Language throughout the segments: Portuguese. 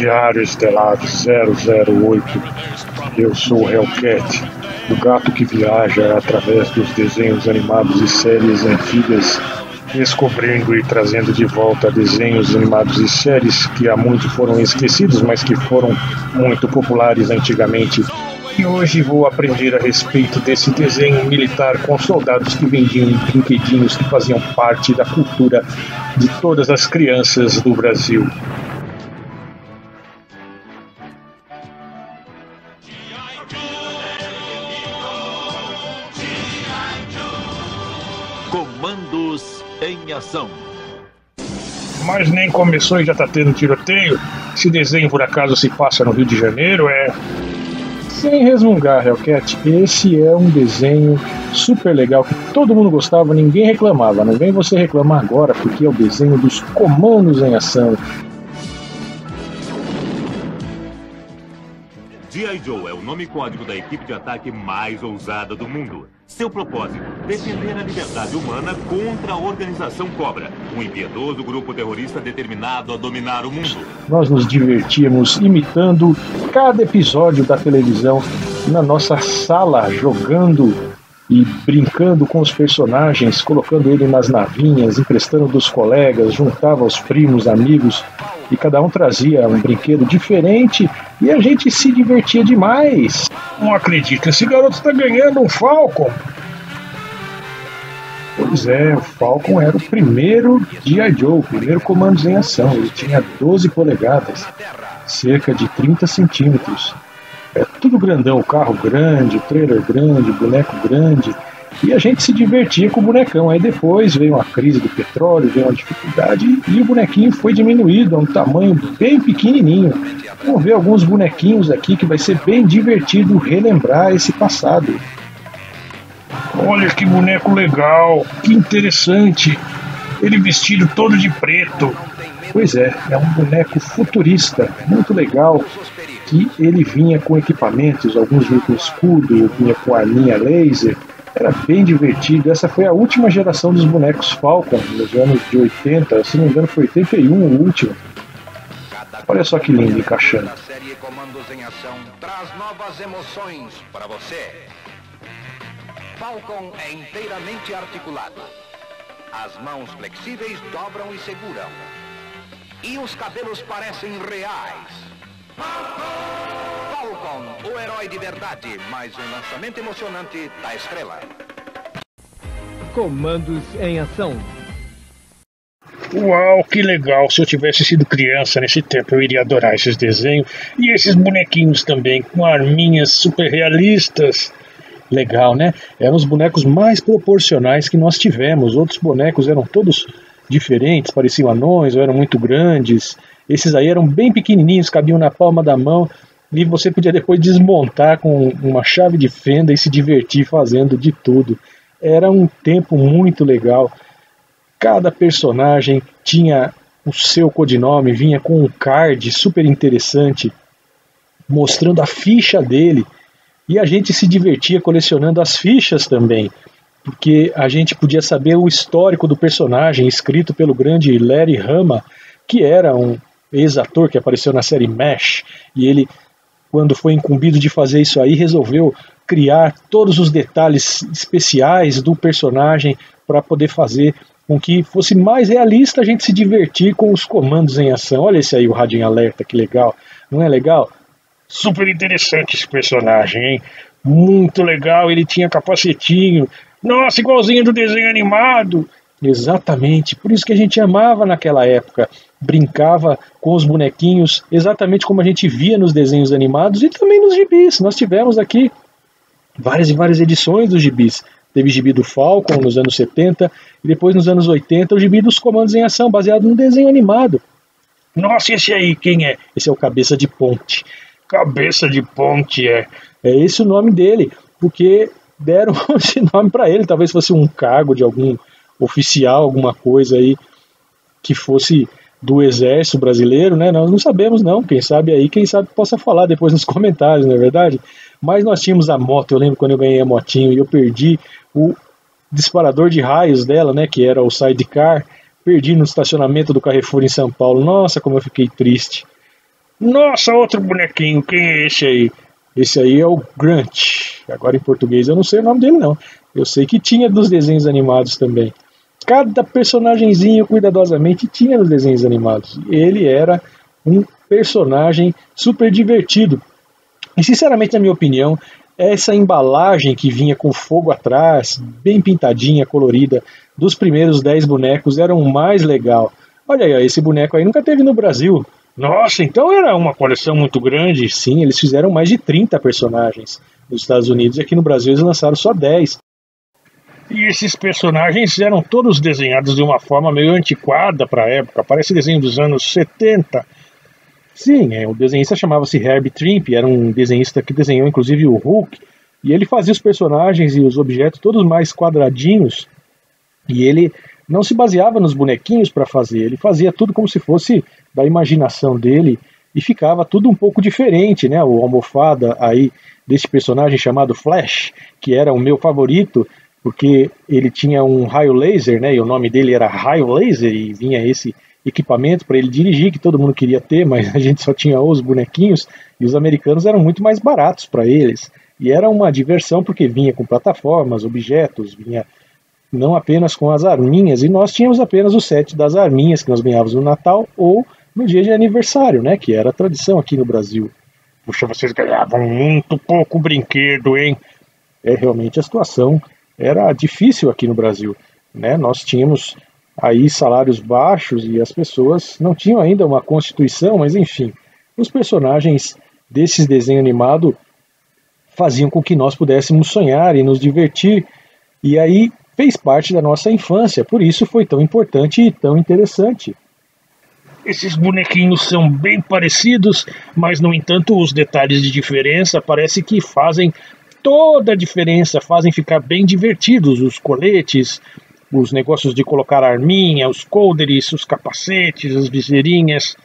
Diário Estelar 008. Eu sou o Hellcat, o gato que viaja através dos desenhos animados e séries antigas, descobrindo e trazendo de volta desenhos animados e séries que há muito foram esquecidos, mas que foram muito populares antigamente. E hoje vou aprender a respeito desse desenho militar com soldados que vendiam brinquedinhos que faziam parte da cultura de todas as crianças do Brasil. Comandos em ação. Mas nem começou e já tá tendo tiroteio. Esse desenho por acaso se passa no Rio de Janeiro, Sem resmungar, Hellcat, esse é um desenho super legal que todo mundo gostava, ninguém reclamava. Não vem você reclamar agora, porque é o desenho dos Comandos em Ação. G.I. Joe é o nome código da equipe de ataque mais ousada do mundo. Seu propósito, defender a liberdade humana contra a Organização Cobra, um impiedoso grupo terrorista determinado a dominar o mundo. Nós nos divertíamos imitando cada episódio da televisão na nossa sala, jogando e brincando com os personagens, colocando ele nas navinhas, emprestando dos colegas, juntava os primos, amigos, e cada um trazia um brinquedo diferente e a gente se divertia demais. Não acredito, esse garoto está ganhando um Falcon. Pois é, o Falcon era o primeiro G.I. Joe, o primeiro Comandos em Ação. Ele tinha 12 polegadas, cerca de 30 centímetros. É tudo grandão, o carro grande, o trailer grande, o boneco grande. E a gente se divertia com o bonecão. Aí depois veio a crise do petróleo, veio uma dificuldade e o bonequinho foi diminuído a um tamanho bem pequenininho. Vamos ver alguns bonequinhos aqui que vai ser bem divertido relembrar esse passado. Olha que boneco legal, que interessante. Ele vestido todo de preto. Pois é um boneco futurista, muito legal. Que ele vinha com equipamentos, alguns vinham com escudo, vinha com arminha laser. Era bem divertido. Essa foi a última geração dos bonecos Falcon, nos anos de 80, se não me engano foi 81 o último. Olha só que lindo encaixando. A série Comandos em Ação traz novas emoções para você. Falcon é inteiramente articulado. As mãos flexíveis dobram e seguram. E os cabelos parecem reais. Falcon, o herói de verdade, mais um lançamento emocionante da Estrela. Comandos em Ação. Uau, que legal! Se eu tivesse sido criança nesse tempo, eu iria adorar esses desenhos. E esses bonequinhos também, com arminhas super realistas. Legal, né? Eram os bonecos mais proporcionais que nós tivemos. Outros bonecos eram todos diferentes, pareciam anões ou eram muito grandes. Esses aí eram bem pequenininhos, cabiam na palma da mão e você podia depois desmontar com uma chave de fenda e se divertir fazendo de tudo. Era um tempo muito legal. Cada personagem tinha o seu codinome, vinha com um card super interessante, mostrando a ficha dele. E a gente se divertia colecionando as fichas também, porque a gente podia saber o histórico do personagem, escrito pelo grande Larry Hama, que era um ex-ator que apareceu na série MASH, e ele, quando foi incumbido de fazer isso aí, resolveu criar todos os detalhes especiais do personagem para poder fazer com que fosse mais realista a gente se divertir com os Comandos em Ação. Olha esse aí, o Radinho Alerta, que legal, não é legal? Super interessante esse personagem, hein? Muito legal, ele tinha capacetinho, nossa, igualzinho do desenho animado. Exatamente, por isso que a gente amava naquela época, brincava com os bonequinhos exatamente como a gente via nos desenhos animados e também nos gibis. Nós tivemos aqui várias e várias edições dos gibis. Teve gibi do Falcon nos anos 70 e depois nos anos 80 o gibi dos Comandos em Ação, baseado num desenho animado. Nossa, esse aí quem é? Esse é o Cabeça de Ponte. Cabeça de Ponte, é esse o nome dele, porque deram esse nome para ele, talvez fosse um cargo de algum oficial, alguma coisa aí que fosse do exército brasileiro, né? Nós não sabemos não, quem sabe possa falar depois nos comentários, não é verdade? Mas nós tínhamos a moto, eu lembro quando eu ganhei a motinho e eu perdi o disparador de raios dela, né, que era o sidecar, perdi no estacionamento do Carrefour em São Paulo. Nossa, como eu fiquei triste. Nossa, outro bonequinho, quem é esse aí? Esse aí é o Grant. Agora em português eu não sei o nome dele não. Eu sei que tinha dos desenhos animados também. Cada personagemzinho cuidadosamente tinha nos desenhos animados. Ele era um personagem super divertido. E sinceramente, na minha opinião, essa embalagem que vinha com fogo atrás, bem pintadinha, colorida, dos primeiros 10 bonecos era o mais legal. Olha aí, esse boneco aí nunca teve no Brasil. Nossa, então era uma coleção muito grande. Sim, eles fizeram mais de 30 personagens nos Estados Unidos e aqui no Brasil eles lançaram só 10. E esses personagens eram todos desenhados de uma forma meio antiquada para a época, parece desenho dos anos 70. Sim, o desenhista chamava-se Herb Trimpe, era um desenhista que desenhou inclusive o Hulk, e ele fazia os personagens e os objetos todos mais quadradinhos, e ele não se baseava nos bonequinhos para fazer, ele fazia tudo como se fosse da imaginação dele, e ficava tudo um pouco diferente, né? O almofada aí desse personagem chamado Flash, que era o meu favorito, porque ele tinha um raio laser, né? E o nome dele era Raio Laser, e vinha esse equipamento para ele dirigir, que todo mundo queria ter, mas a gente só tinha os bonequinhos, e os americanos eram muito mais baratos para eles. E era uma diversão porque vinha com plataformas, objetos, vinha não apenas com as arminhas, e nós tínhamos apenas o set das arminhas que nós ganhávamos no Natal ou no dia de aniversário, né? Que era a tradição aqui no Brasil. Puxa, vocês ganhavam muito pouco brinquedo, hein? Realmente a situação era difícil aqui no Brasil, né? Nós tínhamos aí salários baixos e as pessoas não tinham ainda uma constituição, mas enfim, os personagens desses desenhos animados faziam com que nós pudéssemos sonhar e nos divertir, e aí fez parte da nossa infância, por isso foi tão importante e tão interessante. Esses bonequinhos são bem parecidos, mas no entanto os detalhes de diferença parece que fazem toda a diferença, fazem ficar bem divertidos os coletes, os negócios de colocar arminha, os colders, os capacetes, as viseirinhas.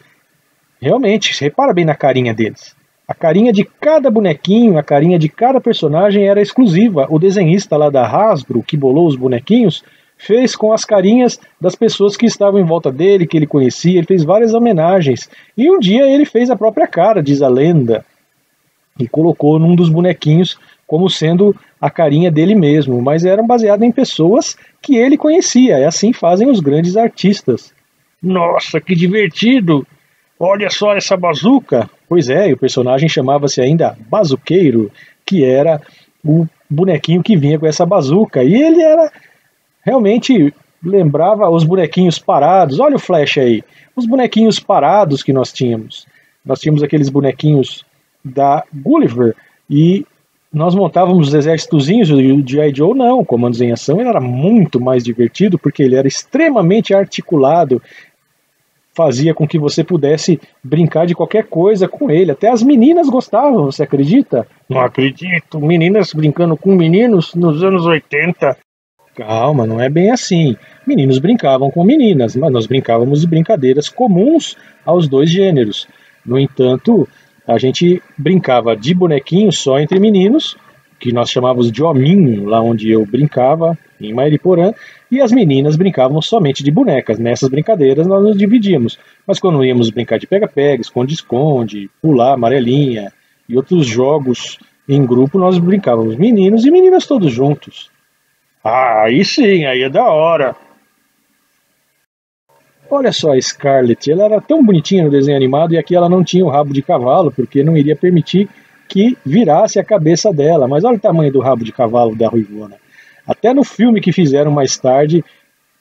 Realmente, repara bem na carinha deles. A carinha de cada bonequinho, a carinha de cada personagem era exclusiva. O desenhista lá da Hasbro, que bolou os bonequinhos, fez com as carinhas das pessoas que estavam em volta dele, que ele conhecia, ele fez várias homenagens. E um dia ele fez a própria cara, diz a lenda, e colocou num dos bonequinhos como sendo a carinha dele mesmo, mas eram baseadas em pessoas que ele conhecia, e assim fazem os grandes artistas. Nossa, que divertido! Olha só essa bazuca! Pois é, e o personagem chamava-se ainda Bazuqueiro, que era o bonequinho que vinha com essa bazuca, e ele era realmente lembrava os bonequinhos parados. Olha o Flash aí, os bonequinhos parados que nós tínhamos. Nós tínhamos aqueles bonequinhos da Gulliver, e nós montávamos os exércitozinhos, e o G.I. Joe não, o Comandos em Ação ele era muito mais divertido, porque ele era extremamente articulado, fazia com que você pudesse brincar de qualquer coisa com ele, até as meninas gostavam, você acredita? Não acredito, meninas brincando com meninos nos anos 80. Calma, não é bem assim, meninos brincavam com meninas, mas nós brincávamos de brincadeiras comuns aos dois gêneros. No entanto, a gente brincava de bonequinho só entre meninos, que nós chamávamos de hominho, lá onde eu brincava, em Mairiporã, e as meninas brincavam somente de bonecas. Nessas brincadeiras nós nos dividíamos, mas quando íamos brincar de pega-pega, esconde-esconde, pular, amarelinha e outros jogos em grupo, nós brincávamos meninos e meninas todos juntos. Ah, aí sim, aí é da hora! Olha só a Scarlett, ela era tão bonitinha no desenho animado e aqui ela não tinha o rabo de cavalo, porque não iria permitir que virasse a cabeça dela. Mas olha o tamanho do rabo de cavalo da Ruivona. Até no filme que fizeram mais tarde,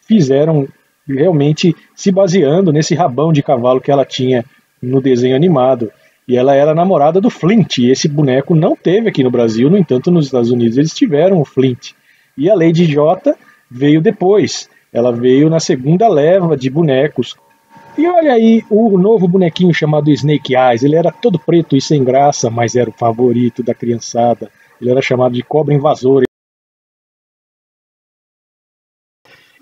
fizeram realmente se baseando nesse rabão de cavalo que ela tinha no desenho animado. E ela era namorada do Flint, e esse boneco não teve aqui no Brasil, no entanto nos Estados Unidos eles tiveram o Flint. E a Lady Jota veio depois. Ela veio na segunda leva de bonecos. E olha aí o novo bonequinho chamado Snake Eyes. Ele era todo preto e sem graça, mas era o favorito da criançada. Ele era chamado de Cobra Invasora.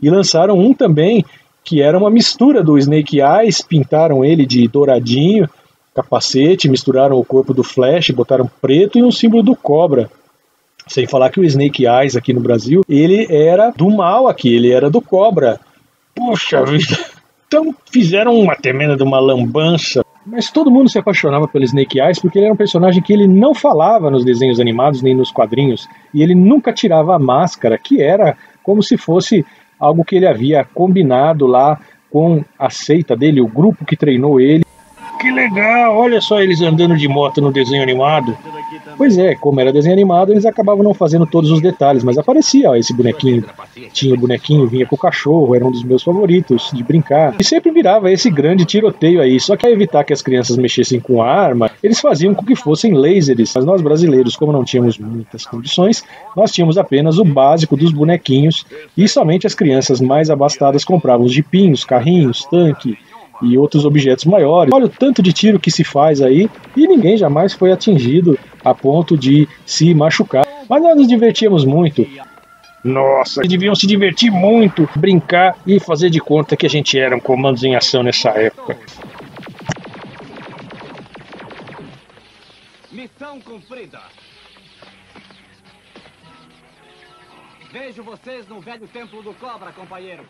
E lançaram um também que era uma mistura do Snake Eyes. Pintaram ele de douradinho, capacete, misturaram o corpo do Flash, botaram preto e um símbolo do Cobra. Sem falar que o Snake Eyes aqui no Brasil, ele era do mal aqui, ele era do Cobra. Puxa vida, então fizeram uma tremenda de uma lambança. Mas todo mundo se apaixonava pelo Snake Eyes porque ele era um personagem que ele não falava nos desenhos animados nem nos quadrinhos, e ele nunca tirava a máscara, que era como se fosse algo que ele havia combinado lá com a seita dele, o grupo que treinou ele. Que legal, olha só eles andando de moto no desenho animado. Pois é, como era desenho animado, eles acabavam não fazendo todos os detalhes, mas aparecia, ó, esse bonequinho. Tinha o bonequinho, vinha com o cachorro, era um dos meus favoritos de brincar. E sempre virava esse grande tiroteio aí, só que para evitar que as crianças mexessem com a arma, eles faziam com que fossem lasers. Mas nós brasileiros, como não tínhamos muitas condições, nós tínhamos apenas o básico dos bonequinhos, e somente as crianças mais abastadas compravam os jipinhos, carrinhos, tanque e outros objetos maiores. Olha o tanto de tiro que se faz aí, e ninguém jamais foi atingido a ponto de se machucar. Mas nós nos divertíamos muito. Nossa, deviam se divertir muito, brincar e fazer de conta que a gente era um comandos em ação nessa época. Missão cumprida. Vejo vocês no velho templo do Cobra, companheiro.